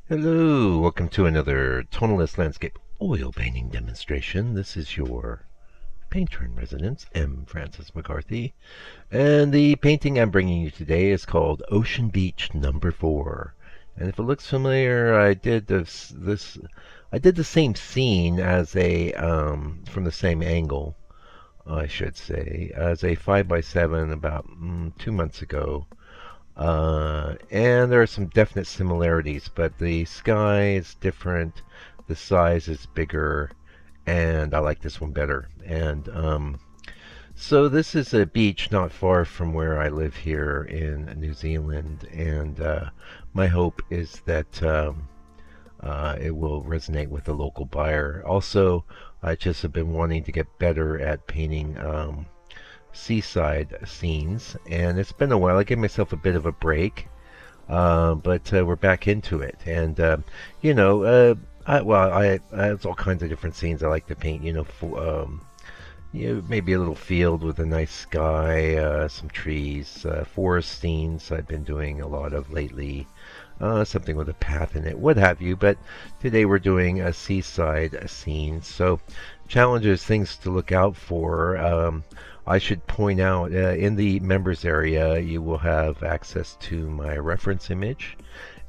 Hello, welcome to another tonalist landscape oil painting demonstration. This is your painter in residence, M. Francis McCarthy, and the painting I'm bringing you today is called Ocean Beach Number 4. And if it looks familiar, I did the same scene as a from the same angle, I should say, as a 5x7 about 2 months ago. And there are some definite similarities, but the sky is different, the size is bigger, and I like this one better. And so this is a beach not far from where I live here in New Zealand, and my hope is that it will resonate with the local buyer. Also, I just have been wanting to get better at painting seaside scenes, and it's been a while. I gave myself a bit of a break, but we're back into it. And you know, I have all kinds of different scenes I like to paint. Maybe a little field with a nice sky, some trees, forest scenes. I've been doing a lot of lately. Something with a path in it, what have you. But today we're doing a seaside scene. So challenges, things to look out for. I should point out in the members area you will have access to my reference image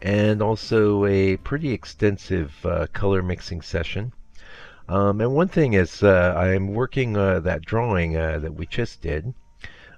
and also a pretty extensive color mixing session. And one thing is I'm working that drawing that we just did.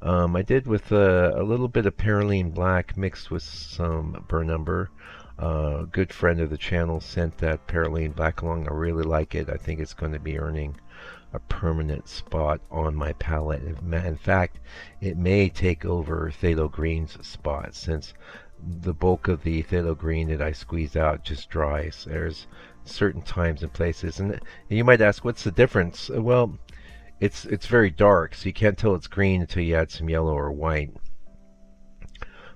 I did with a little bit of perylene black mixed with some burn umber. A good friend of the channel sent that perylene black along. I really like it. I think it's going to be earning a permanent spot on my palette. In fact, it may take over phthalo green's spot, since the bulk of the phthalo green that I squeeze out just dries. There's certain times and places, and you might ask, what's the difference? Well, it's very dark, so you can't tell it's green until you add some yellow or white.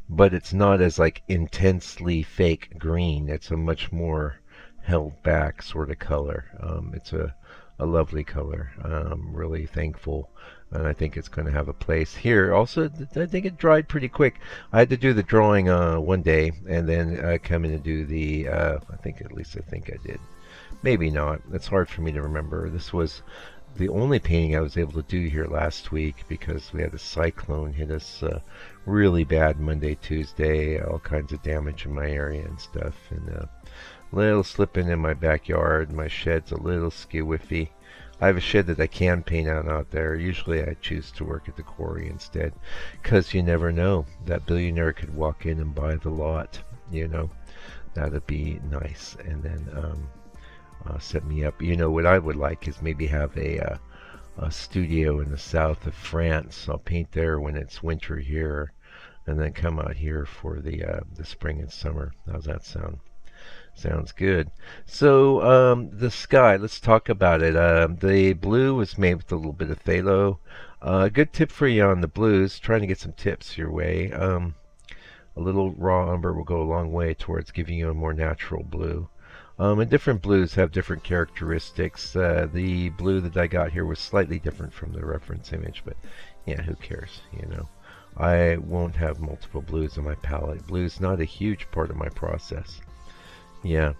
But it's not as like intensely fake green. It's a much more held back sort of color. It's a lovely color. I'm really thankful, and I think it's going to have a place here. Also, I think it dried pretty quick. I had to do the drawing one day, and then come in and do the. I think I did. Maybe not. It's hard for me to remember. This was the only painting I was able to do here last week because we had a cyclone hit us really bad Monday, Tuesday, all kinds of damage in my area and stuff, and little slipping in my backyard. My shed's a little skew-whiffy. I have a shed that I can paint out there. Usually I choose to work at the quarry instead, because you never know. That billionaire could walk in and buy the lot, That'd be nice. And then set me up. What I would like is maybe have a studio in the south of France. I'll paint there when it's winter here, and then come out here for the spring and summer. How's that sound? Sounds good. So the sky, let's talk about it. The blue was made with a little bit of phthalo. A good tip for you on the blues, trying to get some tips your way. A little raw umber will go a long way towards giving you a more natural blue. And different blues have different characteristics. The blue that I got here was slightly different from the reference image, but yeah, who cares, I won't have multiple blues on my palette. Blue's not a huge part of my process. Yeah.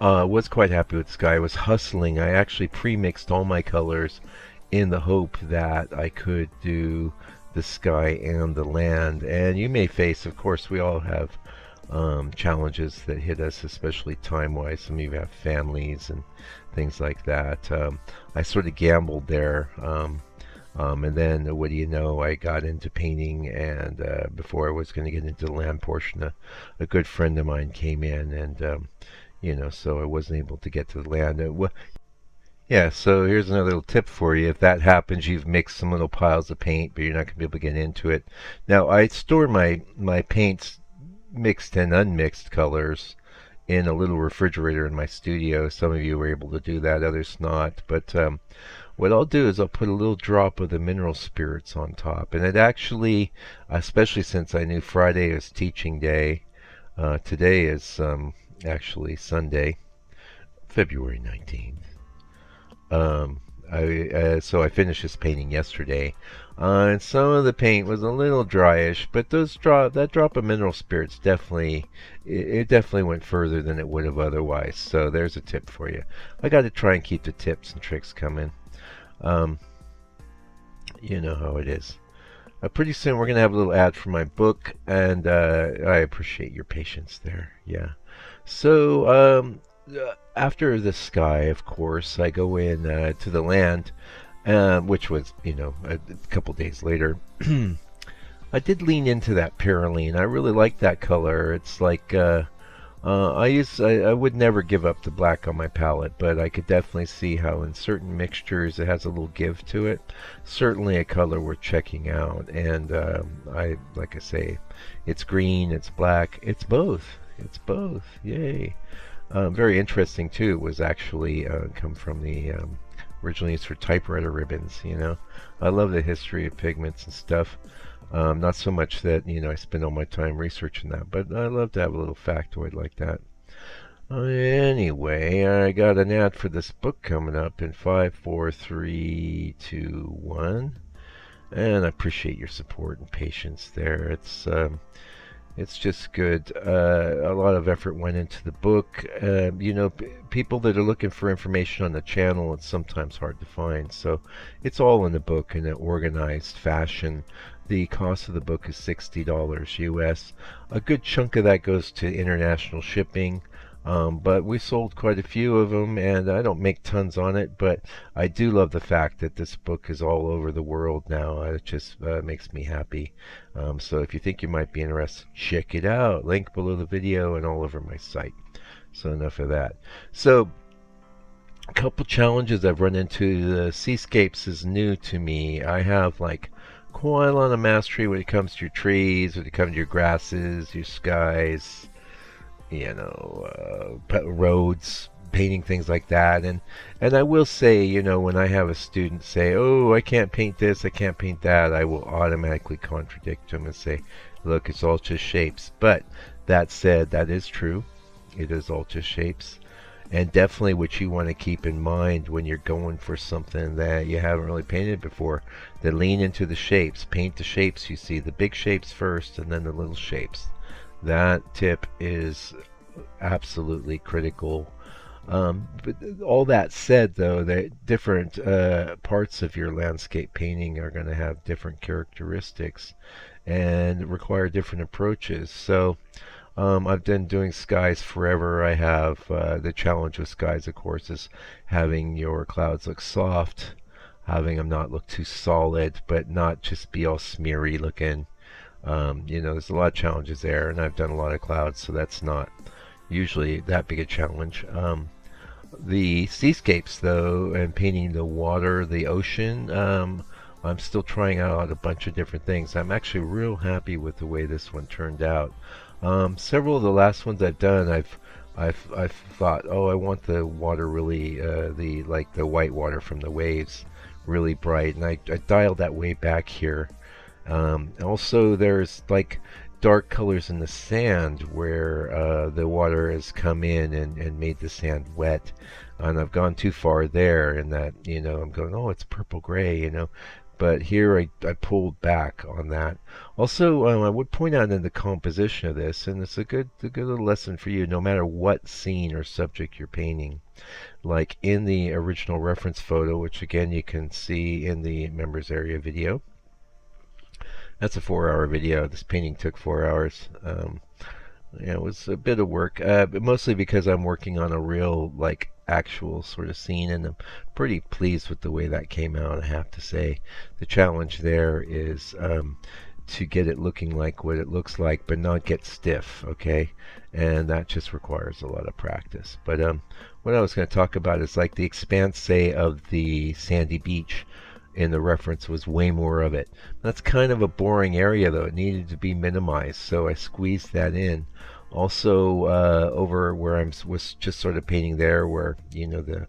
Was quite happy with the sky. I was hustling. I actually pre-mixed all my colors in the hope that I could do the sky and the land. And you may face, of course, we all have challenges that hit us, especially time-wise. Some of you have families and things like that. I sort of gambled there. And then, what do you know, I got into painting, and before I was going to get into the land portion, a good friend of mine came in, and, so I wasn't able to get to the land. Yeah, so here's another little tip for you. If that happens, you've mixed some little piles of paint, but you're not going to be able to get into it. Now, I store my paints, mixed and unmixed colors, in a little refrigerator in my studio. Some of you were able to do that, others not. But what I'll do is I'll put a little drop of the mineral spirits on top. And it actually, especially since I knew Friday is teaching day, today is actually Sunday, February 19th. So I finished this painting yesterday, and some of the paint was a little dryish, but that drop of mineral spirits definitely it definitely went further than it would have otherwise. So there's a tip for you. I got to try and keep the tips and tricks coming. Um, you know how it is. Pretty soon we're gonna have a little ad for my book, and I appreciate your patience there. Yeah. So after the sky, of course, I go in to the land, which was, a couple days later. I did lean into that Paraline. I really like that color. It's like I would never give up the black on my palette, but I could definitely see how in certain mixtures it has a little give to it. Certainly a color worth checking out. And like I say, it's green, it's black, it's both. It's both. Yay. Very interesting too. It was actually come from the originally it's for typewriter ribbons. I love the history of pigments and stuff. Not so much that I spend all my time researching that, but I love to have a little factoid like that. Anyway, I got an ad for this book coming up in 5, 4, 3, 2, 1, and I appreciate your support and patience there. It's just good. A lot of effort went into the book. People that are looking for information on the channel, it's sometimes hard to find. So it's all in the book in an organized fashion. The cost of the book is $60 US. A good chunk of that goes to international shipping. But we sold quite a few of them, and I don't make tons on it, but I do love the fact that this book is all over the world now. It just makes me happy. So if you think you might be interested, check it out. Link below the video and all over my site. So enough of that. So a couple challenges I've run into. The Seascapes is new to me. I have like quite a lot of mastery when it comes to your trees, when it comes to your grasses, your skies, roads, painting things like that. And I will say, when I have a student say, oh, I can't paint this, I can't paint that, I will automatically contradict them and say, look, it's all just shapes. But that said, that is true. It is all just shapes. And definitely what you want to keep in mind when you're going for something that you haven't really painted before, that lean into the shapes. Paint the shapes you see, the big shapes first and then the little shapes. That tip is absolutely critical. But all that said, though, that different parts of your landscape painting are going to have different characteristics and require different approaches. So I've been doing skies forever. I have the challenge with skies, of course, is having your clouds look soft, having them not look too solid, but not just be all smeary looking. There's a lot of challenges there, and I've done a lot of clouds, so that's not usually that big a challenge. The seascapes, though, and painting the water, the ocean, I'm still trying out a bunch of different things. I'm actually real happy with the way this one turned out. Several of the last ones I've done, I've thought, oh, I want the water really, the white water from the waves, really bright, and I dialed that way back here. Also, there's like dark colors in the sand where the water has come in and made the sand wet, and I've gone too far there in that, I'm going, oh, it's purple gray, but here I pulled back on that. Also, I would point out in the composition of this, and it's a good little lesson for you, no matter what scene or subject you're painting. Like in the original reference photo, which again you can see in the members area video. That's a 4-hour video. This painting took 4 hours. It was a bit of work, but mostly because I'm working on a real, actual sort of scene, and I'm pretty pleased with the way that came out, I have to say. The challenge there is to get it looking like what it looks like, but not get stiff, okay? And that just requires a lot of practice. But what I was going to talk about is like the expanse, say, of the sandy beach. In the reference was way more of it. That's kind of a boring area, though. It needed to be minimized, so I squeezed that in. Also, over where I was just sort of painting there, where the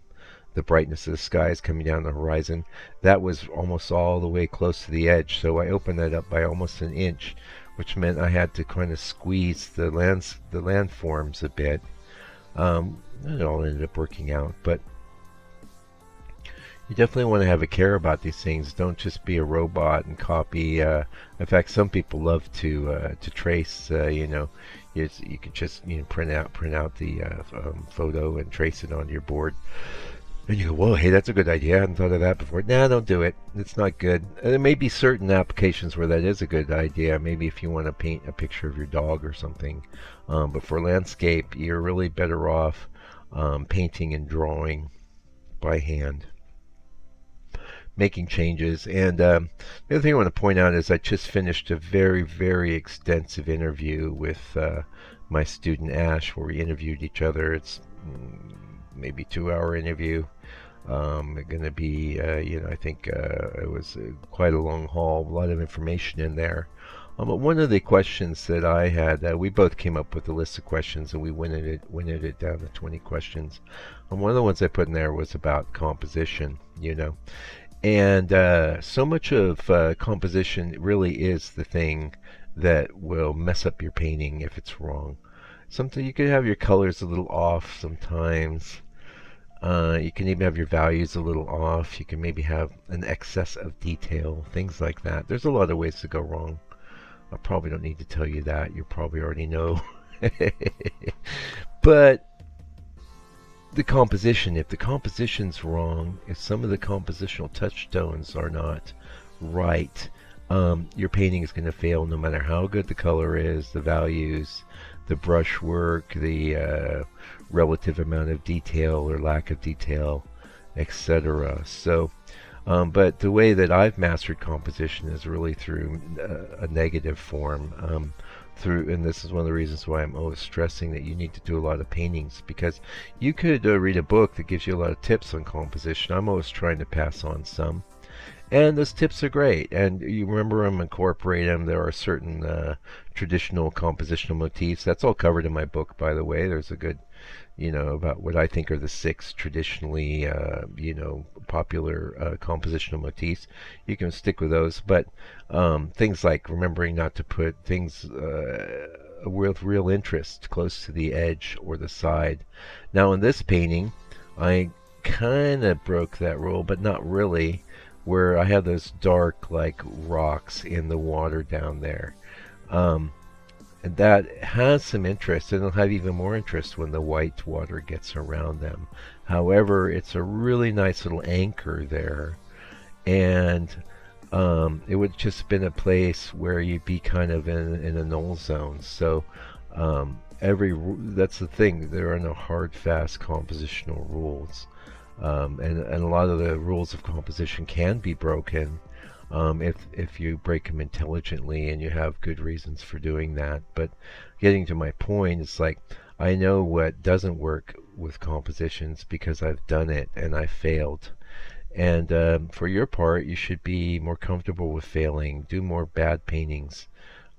brightness of the sky is coming down the horizon, that was almost all the way close to the edge. So I opened that up by almost an inch, which meant I had to kind of squeeze the landforms a bit. It all ended up working out, but You definitely want to have a care about these things. Don't just be a robot and copy. In fact, some people love to trace. You could just print out the photo and trace it onto your board. And you go, whoa, hey, that's a good idea. I hadn't thought of that before. Nah, don't do it. It's not good. And there may be certain applications where that is a good idea. Maybe if you want to paint a picture of your dog or something. But for landscape, you're really better off painting and drawing by hand, making changes. And the other thing I want to point out is I just finished a very, very extensive interview with my student Ash, where we interviewed each other. It's maybe 2 hour interview. Going to be, I think it was quite a long haul, a lot of information in there. But one of the questions that I had, we both came up with a list of questions, and we winnowed it down to 20 questions. And one of the ones I put in there was about composition, And so much of composition really is the thing that will mess up your painting if it's wrong. Something you could have your colors a little off sometimes. You can even have your values a little off. You can maybe have an excess of detail, things like that. There's a lot of ways to go wrong. I probably don't need to tell you that. You probably already know. But the composition, if the composition's wrong, if some of the compositional touchstones are not right, your painting is going to fail no matter how good the color is, the values, the brush work, the relative amount of detail or lack of detail, etc. So, but the way that I've mastered composition is really through a negative form. And this is one of the reasons why I'm always stressing that you need to do a lot of paintings, because you could read a book that gives you a lot of tips on composition. I'm always trying to pass on some. And those tips are great, and you remember them, incorporate them. There are certain traditional compositional motifs. That's all covered in my book, by the way. There's a good, about what I think are the 6 traditionally, popular compositional motifs. You can stick with those, but things like remembering not to put things with real interest close to the edge or the side. Now, in this painting, I kind of broke that rule, but not really, where I have those dark like rocks in the water down there. And that has some interest, and it'll have even more interest when the white water gets around them. However, it's a really nice little anchor there, and it would just been a place where you'd be kind of in a null zone. So that's the thing, there are no hard, fast compositional rules. And a lot of the rules of composition can be broken if you break them intelligently and you have good reasons for doing that. But getting to my point, it's like I know what doesn't work with compositions because I've done it and I failed. And for your part, you should be more comfortable with failing. Do more bad paintings.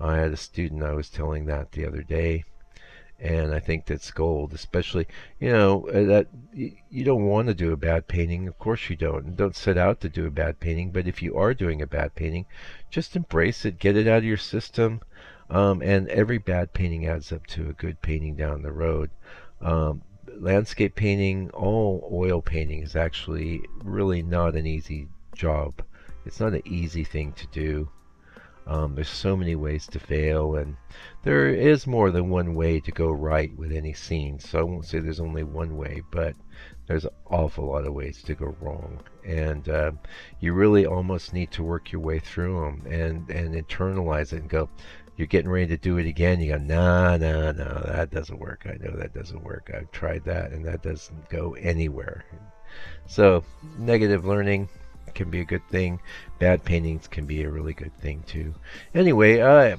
I had a student I was telling that the other day. And I think that's gold, especially, that you don't want to do a bad painting. Of course you don't. And don't set out to do a bad painting. But if you are doing a bad painting, just embrace it. Get it out of your system. And every bad painting adds up to a good painting down the road. Landscape painting, all oil painting is actually really not an easy job. It's not an easy thing to do. There's so many ways to fail, and there is more than one way to go right with any scene. So I won't say there's only one way, but there's an awful lot of ways to go wrong. And you really almost need to work your way through them and internalize it and go, you're getting ready to do it again. You go, no, that doesn't work. I know that doesn't work. I've tried that, and that doesn't go anywhere. So negative learning can be a good thing. Bad paintings can be a really good thing too. Anyway, I'm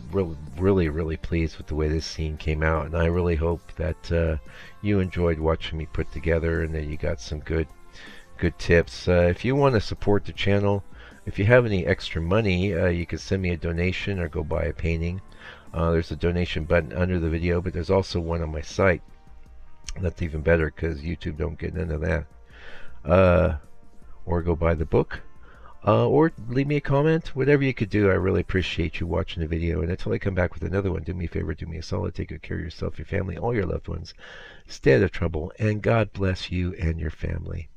really pleased with the way this scene came out, and I really hope that you enjoyed watching me put together and that you got some good tips. If you want to support the channel, if you have any extra money, you can send me a donation or go buy a painting. There's a donation button under the video, but there's also one on my site. That's even better because YouTube don't get into that. Or go buy the book, or leave me a comment. Whatever you could do, I really appreciate you watching the video. And until I come back with another one, do me a favor, do me a solid, take good care of yourself, your family, all your loved ones. Stay out of trouble, and God bless you and your family.